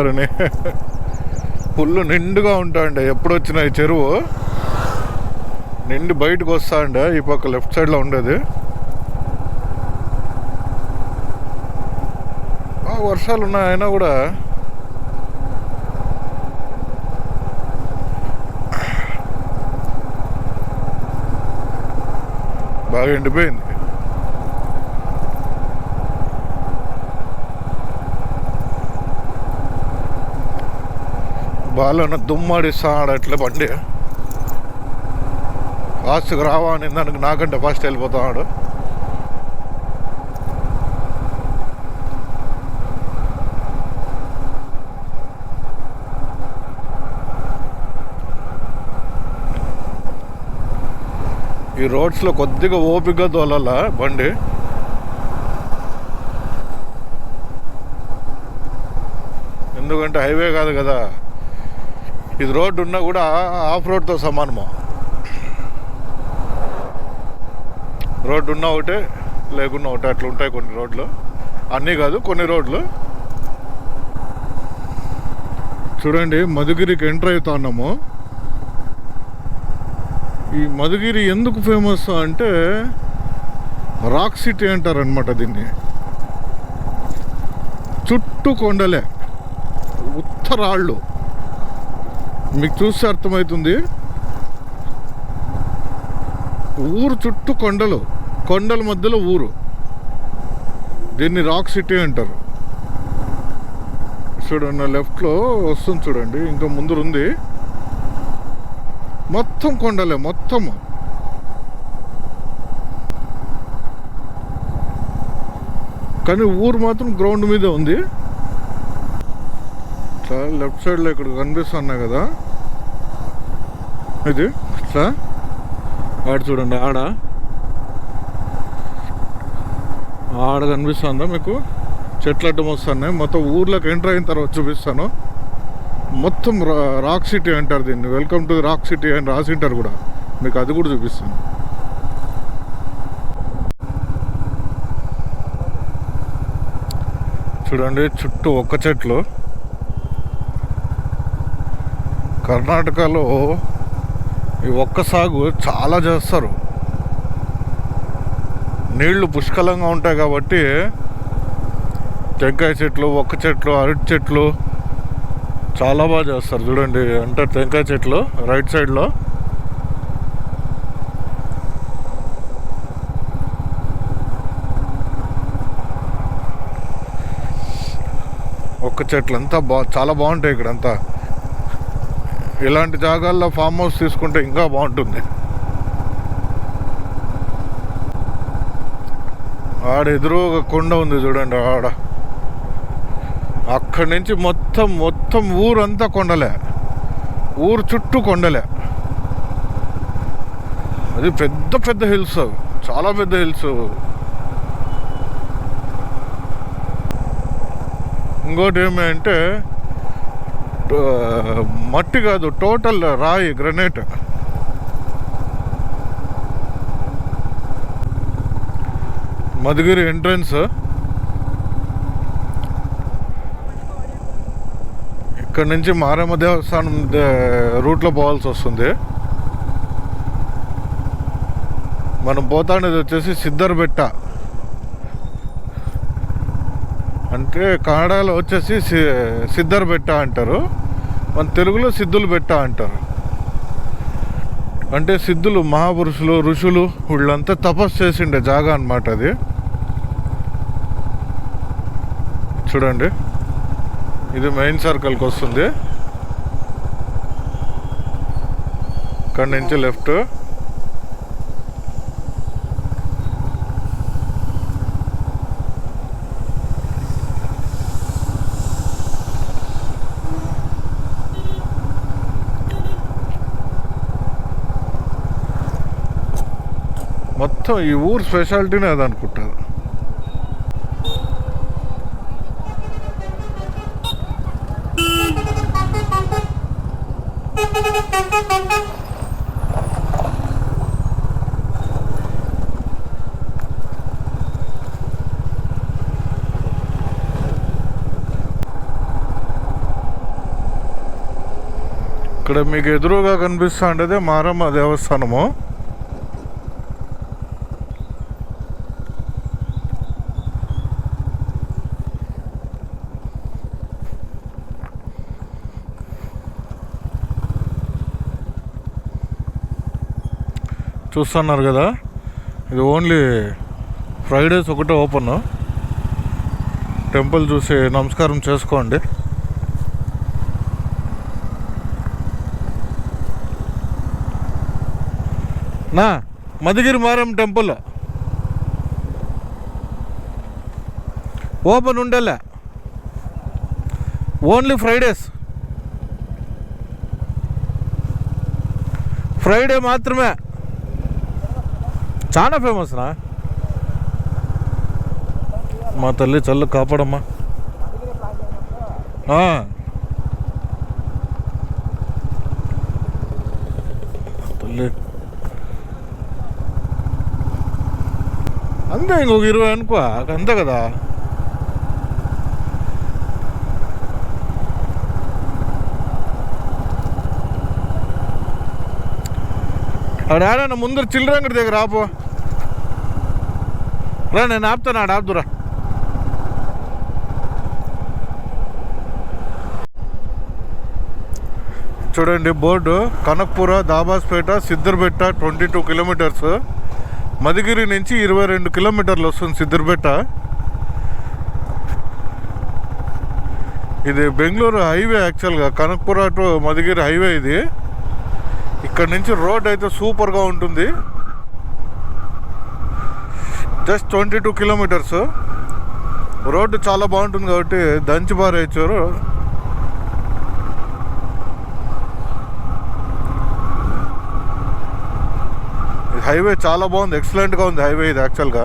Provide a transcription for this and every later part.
గోదావరిని. Full నిండుగా ఉంటాయండి. ఎప్పుడు వచ్చిన ఈ చెరువు నిండి బయటకు వస్తా అండి. ఈ పక్క లెఫ్ట్ సైడ్లో ఉండేది. వర్షాలు ఉన్నాయి అయినా కూడా బాగా ఎండిపోయింది. బాగా దుమ్మాడిస్తాడు అట్లా బండి. ఫాస్ట్గా రావా అని దానికి నాకంటే ఫాస్ట్ వెళ్ళిపోతాడు. ఈ రోడ్స్లో కొద్దిగా ఓపికగా తోలాల బండి. ఎందుకంటే హైవే కాదు కదా, ఇది రోడ్డు ఉన్నా కూడా ఆఫ్ రోడ్తో సమానము. రోడ్డు ఉన్నా ఒకటే, లేకున్నా ఒకటే, అట్లా ఉంటాయి కొన్ని రోడ్లు. అన్నీ కాదు, కొన్ని రోడ్లు. చూడండి, మధుగిరికి ఎంటర్ అవుతా ఉన్నాము. ఈ మధుగిరి ఎందుకు ఫేమస్ అంటే రాక్ సిటీ అంటారనమాట దీన్ని. చుట్టూ కొండలే, ఉత్తరాళ్ళు. మీకు చూస్తే అర్థమవుతుంది. ఊరు చుట్టూ కొండలు, కొండల మధ్యలో ఊరు. దీన్ని రాక్ సిటీ అంటారు. చూడండి, లెఫ్ట్లో వస్తుంది చూడండి, ఇంకా ముందు ఉంది. మొత్తం కొండలే, మొత్తము. కానీ ఊరు మాత్రం గ్రౌండ్ మీదే ఉంది. చాలా లెఫ్ట్ సైడ్లో ఇక్కడ కనిపిస్తున్నాయి కదా, ఇది ఇట్లా ఆడ చూడండి, ఆడ కనిపిస్తుందా మీకు? చెట్లు అడ్డం వస్తున్నాయి. మొత్తం ఊర్లోకి ఎంటర్ అయిన తర్వాత చూపిస్తాను. మొత్తం రాక్ సిటీ అంటారు దీన్ని. వెల్కమ్ టు రాక్ సిటీ అని రాసింటారు కూడా, మీకు అది కూడా చూపిస్తాను. చూడండి, చుట్టూ ఒక్క చెట్లు. కర్ణాటకలో ఈ ఒక్క సాగు చాలా చేస్తారు. నీళ్లు పుష్కలంగా ఉంటాయి కాబట్టి టెంకాయ చెట్లు, ఒక్క చెట్లు, అరటి చెట్లు చాలా బాగా చేస్తారు. చూడండి, అంటే టెంకాయ చెట్లు రైట్ సైడ్లో. ఒక్క చెట్లు అంతా చాలా బాగుంటాయి ఇక్కడంతా. ఇలాంటి జాగాల్లో ఫామ్ హౌస్ తీసుకుంటే ఇంకా బాగుంటుంది. ఆడ ఎదురుగా కొండ ఉంది చూడండి, ఆడ. అక్కడి నుంచి మొత్తం ఊరంతా కొండలే, ఊరు చుట్టూ కొండలే. అది పెద్ద హిల్స్, చాలా పెద్ద హిల్స్. ఇంకోటి ఏమంటే మట్టి కాదు, టోటల్ రాయి, గ్రనైట్. మధుగిరి ఎంట్రన్స్. ఇక్కడ నుంచి మారమ్మ దేవస్థానం రూట్లో పోవాల్సి వస్తుంది. మనం పోతాండేది వచ్చేసి సిద్దర్బెట్ట, అంటే కన్నడలో వచ్చేసి సిద్దర్బెట్ట అంటారు, మన తెలుగులో సిద్ధులు బెట్ట అంటారు. అంటే సిద్ధులు, మహాపురుషులు, ఋషులు వీళ్ళంతా తపస్సు చేసిండే జాగా అన్నమాట అది. చూడండి, ఇది మెయిన్ సర్కిల్కి వస్తుంది. ఇక్కడ నుంచి లెఫ్ట్. మొత్తం ఈ ఊరు స్పెషాలిటీనే అది అనుకుంటారు. ఇక్కడ మీకు ఎదురుగా కనిపిస్తా ఉండేదే మారమ్మ దేవస్థానము. చూస్తున్నారు కదా, ఇది ఓన్లీ ఫ్రైడేస్ ఒకటే ఓపెన్. టెంపుల్ చూసి నమస్కారం చేసుకోండి. నా మధుగిరి మారమ్మ టెంపుల్ ఓపెన్ ఉండలే, ఓన్లీ ఫ్రైడేస్. ఫ్రైడే మాత్రమే. చాలా ఫేమస్ నా. మా తల్లి చల్లు కాపాడమ్మా. తల్లి అంతే, ఇంకొక 20 అనుకో, అంతే కదా. ఆడాడన్నా ముందర చిల్లరంగడి దగ్గర ఆపో రా, నేను ఆపుతాను. ఆడ ఆపుదురా. చూడండి బోర్డు, కనక్పుర, దాబాస్పేట, సిద్దర్బెట్ట 22 కిలోమీటర్స్. మధుగిరి నుంచి 22 కిలోమీటర్లు వస్తుంది సిద్దర్బెట్ట. ఇది బెంగళూరు హైవే యాక్చువల్గా, కనక్పుర టు మధుగిరి హైవే ఇది. ఇక్కడ నుంచి రోడ్ అయితే సూపర్గా ఉంటుంది. Just 22 kilometres. రోడ్డు చాలా బాగుంటుంది కాబట్టి దంచి బారేచ్చారు. హైవే చాలా బాగుంది, ఎక్సలెంట్గా ఉంది హైవే ఇది యాక్చువల్గా.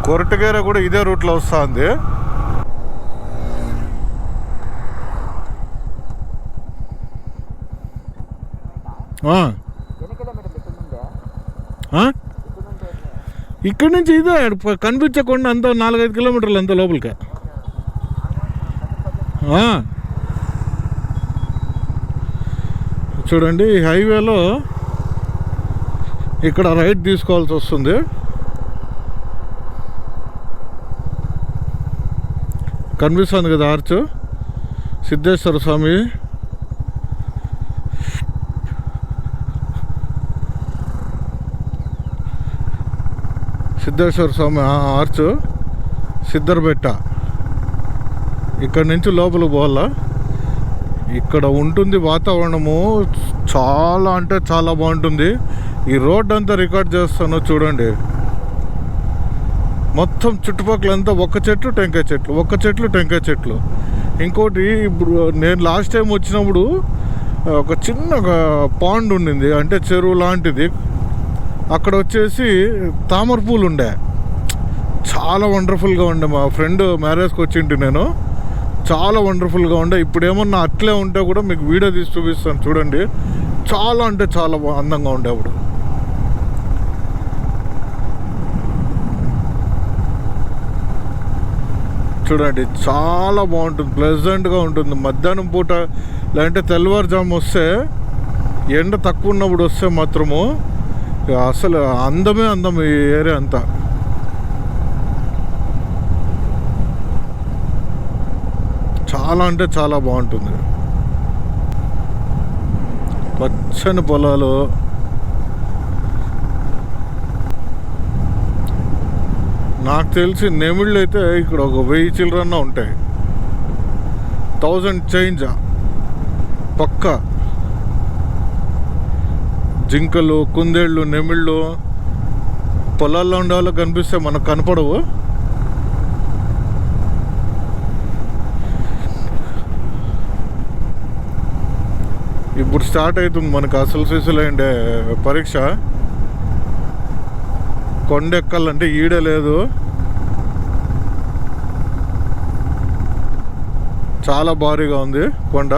కొరటగేర కూడా ఇదే రూట్లో వస్తుంది. ఇక్కడ నుంచి ఇదే కనిపించకుండా అంత 4-5 కిలోమీటర్లు అంత లోపలికి. చూడండి ఈ హైవేలో ఇక్కడ రైట్ తీసుకోవాల్సి వస్తుంది. కనిపిస్తుంది కదా ఆర్చ్, సిద్ధేశ్వర స్వామి. సిద్ధేశ్వర స్వామి ఆర్చ్, సిద్దర్బెట్ట. ఇక్కడ నుంచి లోపలికి పోవాలా. ఇక్కడ ఉంటుంది వాతావరణము చాలా అంటే చాలా బాగుంటుంది. ఈ రోడ్ అంతా రికార్డ్ చేస్తాను చూడండి. మొత్తం చుట్టుపక్కలంతా ఒక్క చెట్లు టెంకాయ చెట్లు, ఒక్క చెట్లు టెంకాయ చెట్లు. ఇంకోటి ఇప్పుడు నేను లాస్ట్ టైం వచ్చినప్పుడు ఒక చిన్న పాండ్ ఉండింది, అంటే చెరువు లాంటిది. అక్కడ వచ్చేసి తామర పూలు ఉండే, చాలా వండర్ఫుల్గా ఉండే. మా ఫ్రెండ్ మ్యారేజ్కి వచ్చింటి నేను, చాలా వండర్ఫుల్గా ఉండే. ఇప్పుడు ఏమన్నా అట్లే ఉంటే కూడా మీకు వీడియో తీసి చూపిస్తాను చూడండి. చాలా అంటే చాలా అందంగా ఉండే అప్పుడు. చూడండి చాలా బాగుంటుంది, ప్లెజెంట్గా ఉంటుంది. మధ్యాహ్నం పూట లేదంటే తెల్లవారుజాము వస్తే, ఎండ తక్కువ ఉన్నప్పుడు వస్తే మాత్రము అసలు అందమే అందం ఈ ఏరియా అంతా. చాలా అంటే చాలా బాగుంటుంది. పచ్చని పొలాలు, నాకు తెలిసి నెమిళ్ళు అయితే ఇక్కడ ఒక 1000 చిల్లరన్న ఉంటాయి, 1000 చేంజ్ పక్కా. జింకలు, కుందేళ్ళు, నెమిళ్ళు పొలాల్లో ఉండే వాళ్ళకి కనిపిస్తే మనకు కనపడవు. ఇప్పుడు స్టార్ట్ అవుతుంది మనకు అసలు సిసులైండే పరీక్ష. కొండ ఎక్కాలంటే ఈడ లేదు, చాలా భారీగా ఉంది కొండ.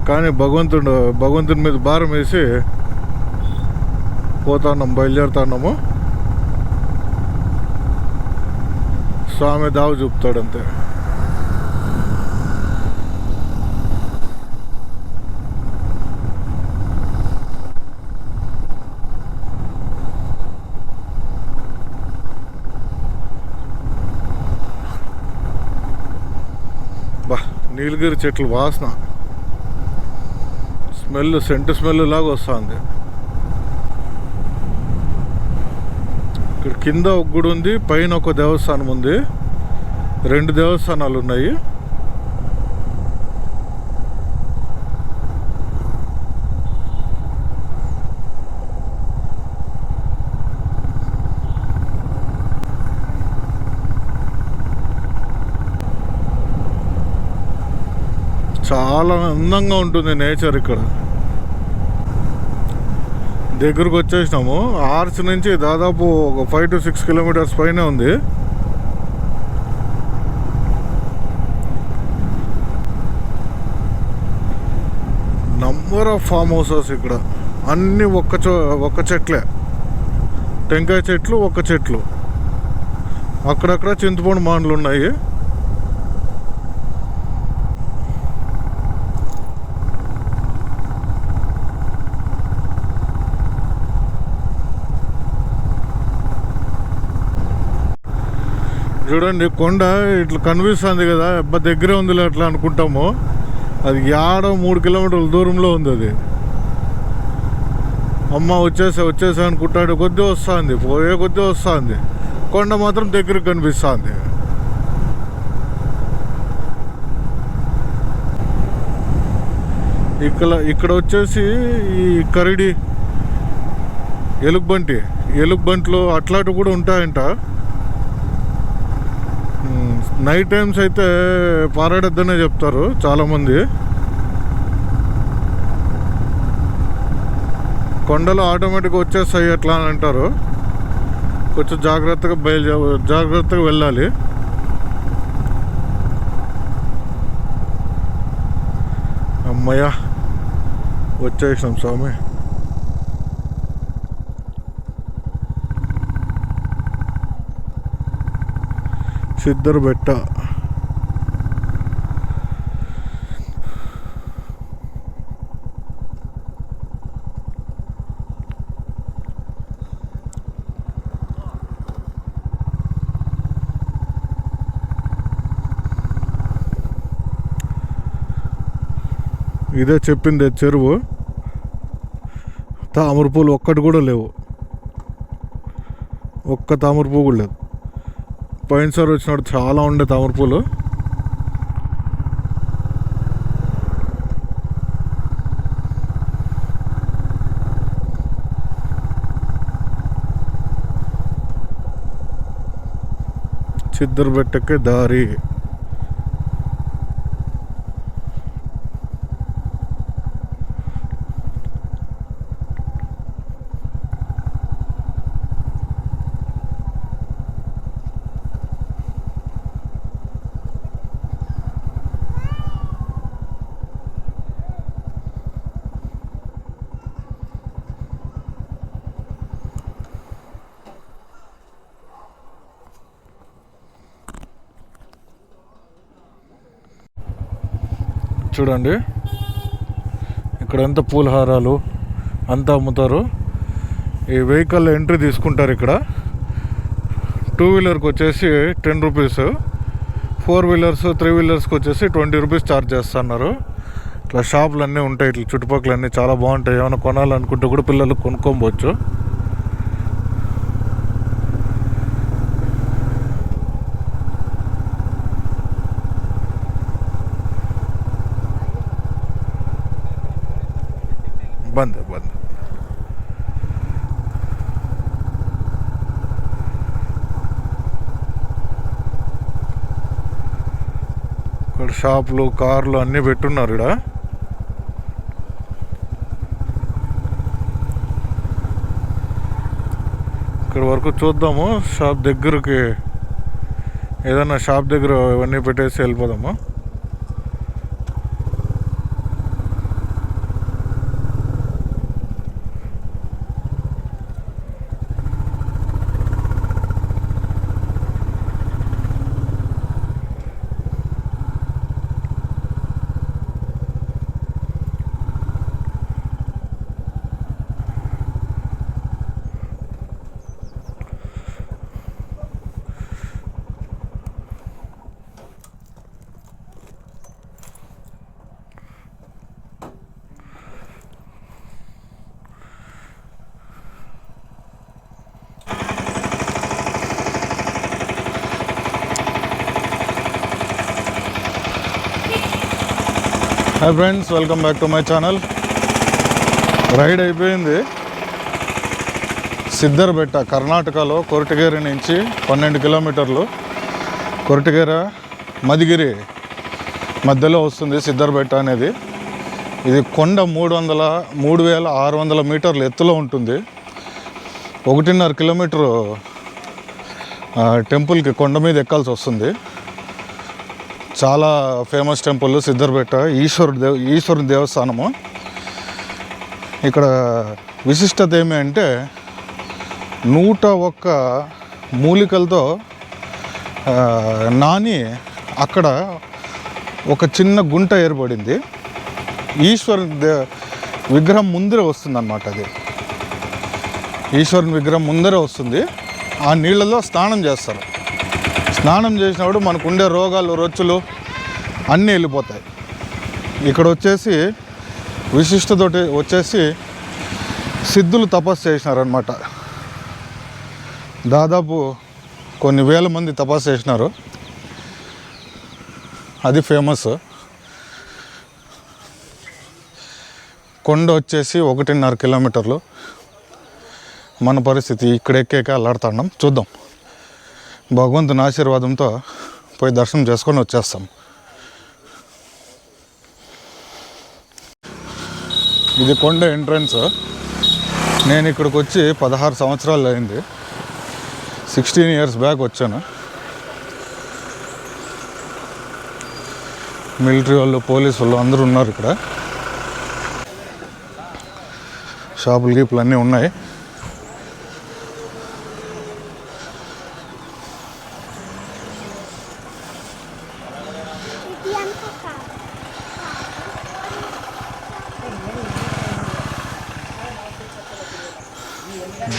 కానీ భగవంతుని మీద భారం వేసి పోతున్నాం, బయలుదేరుతున్నాము. స్వామి దావు చూపుతాడు అంతే. బా నీలగిరి చెట్లు వాసన, స్మెల్ సెంటు స్మెల్ లాగా వస్తుంది. ఇక్కడ కింద ఒక గుడి ఉంది, పైన ఒక దేవస్థానం ఉంది, 2 దేవస్థానాలు ఉన్నాయి. చాలా అందంగా ఉంటుంది నేచర్. ఇక్కడ దగ్గరకు వచ్చేసినాము. ఆర్చ్ నుంచి దాదాపు ఒక 5 to 6 kilometers పైన ఉంది. నంబర్ ఆఫ్ ఫామ్ హౌసెస్ ఇక్కడ. అన్నీ ఒక్క చెట్లే, టెంకాయ చెట్లు, ఒక్క చెట్లు. అక్కడక్కడ చింతపండు మాండ్లు ఉన్నాయి. చూడండి కొండ ఇట్లా కనిపిస్తుంది కదా, అబ్బా దగ్గరే ఉందిలే అట్లా అనుకుంటాము. అది 3 kilometers దూరంలో ఉంది. అది అమ్మ వచ్చేసా అనుకుంటాడు, కొద్ది వస్తుంది, పోయే కొద్ది వస్తుంది. కొండ మాత్రం దగ్గరకు కనిపిస్తుంది. ఇక్కడ వచ్చేసి ఈ కరిడి ఎలుగుబంట్లు అట్లాంటివి కూడా ఉంటాయంట. నైట్ టైమ్స్ అయితే పారాడొద్దనే చెప్తారు చాలామంది. కొండలు ఆటోమేటిక్గా వచ్చేస్తాయి అట్లా అని అంటారు. కొంచెం జాగ్రత్తగా వెళ్ళాలి. అమ్మయ్య వచ్చేసాం స్వామి. సిద్ధర్ బెట్ట. ఇదే చెప్పింది చెరువు. తామర పూలు ఒక్కటి కూడా లేవు, ఒక్క తామర పువ్వు కూడా లేదు. పోయినసారి వచ్చినప్పుడు చాలా ఉండే తామర పూలు. సిద్ధర్బెట్టకి దారి. చూడండి ఇక్కడంతా పూలహారాలు అంతా అమ్ముతారు. ఈ వెహికల్ ఎంట్రీ తీసుకుంటారు. ఇక్కడ 2 వీలర్కి వచ్చేసి 10 రూపీస్, 4 వీలర్స్ 3 వీలర్స్కి వచ్చేసి 20 రూపీస్ ఛార్జ్ చేస్తున్నారు. ఇట్లా షాపులు అన్నీ ఉంటాయి, ఇట్లా చుట్టుపక్కల అన్నీ చాలా బాగుంటాయి. ఏమైనా కొనాలనుకుంటే కూడా పిల్లలు కొనుక్కోవచ్చు. బంద్ ఇక్కడ షాపులు, కార్లు అన్నీ పెట్టున్నారు. ఇక్కడ ఇక్కడ వరకు చూద్దాము. షాప్ దగ్గరికి ఏదన్నా షాప్ దగ్గర ఇవన్నీ పెట్టేసి వెళ్ళిపోదాము. Hi friends, welcome back to my channel. Ride అయిపోయింది. సిద్దర్బెట్ట కర్ణాటకలో కొరటగేరి నుంచి 12 కిలోమీటర్లు. కొరటగేర మదిగిరి మధ్యలో వస్తుంది సిద్దర్బెట్ట అనేది. ఇది కొండ 3600 మీటర్ల ఎత్తులో ఉంటుంది. 1.5 కిలోమీటరు టెంపుల్కి కొండ మీద ఎక్కాల్సి వస్తుంది. చాలా ఫేమస్ టెంపుల్ సిద్దర్బెట్ట, ఈశ్వరుని దేవస్థానము. ఇక్కడ విశిష్టత ఏమి అంటే 101 మూలికలతో నాని అక్కడ ఒక చిన్న గుంట ఏర్పడింది. ఈశ్వరుని విగ్రహం ముందరే వస్తుంది అన్నమాట. అది ఈశ్వరుని విగ్రహం ముందరే వస్తుంది. ఆ నీళ్ళలో స్నానం చేస్తారు. స్నానం చేసినప్పుడు మనకు ఉండే రోగాలు, రొచ్చులు అన్నీ వెళ్ళిపోతాయి. ఇక్కడ వచ్చేసి విశిష్టతోటి వచ్చేసి సిద్ధులు తపస్సు చేసినారనమాట. దాదాపు కొన్ని వేల మంది తపస్సు చేసినారు. అది ఫేమస్. కొండ వచ్చేసి 1.5 కిలోమీటర్లు. మన పరిస్థితి ఇక్కడ ఎక్కేక అల్లాడుతున్నాం. చూద్దాం, భగవంతుని ఆశీర్వాదంతో పోయి దర్శనం చేసుకొని వచ్చేస్తాం. ఇది కొండ ఎంట్రన్స్. నేను ఇక్కడికి వచ్చి 16 సంవత్సరాలు అయింది. 16 ఇయర్స్ బ్యాక్ వచ్చాను. మిలిటరీ వాళ్ళు, పోలీసు వాళ్ళు అందరూ ఉన్నారు ఇక్కడ. షాపులు గీపులు అన్నీ ఉన్నాయి.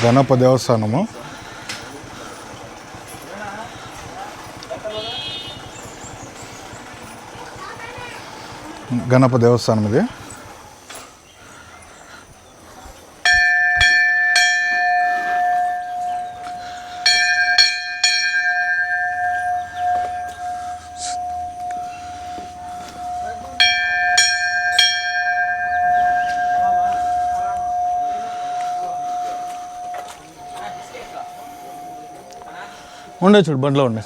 గణప దేవస్థానము. గణప దేవస్థానం ఇది. ఉండే చూడు, బండ్లో ఉండే.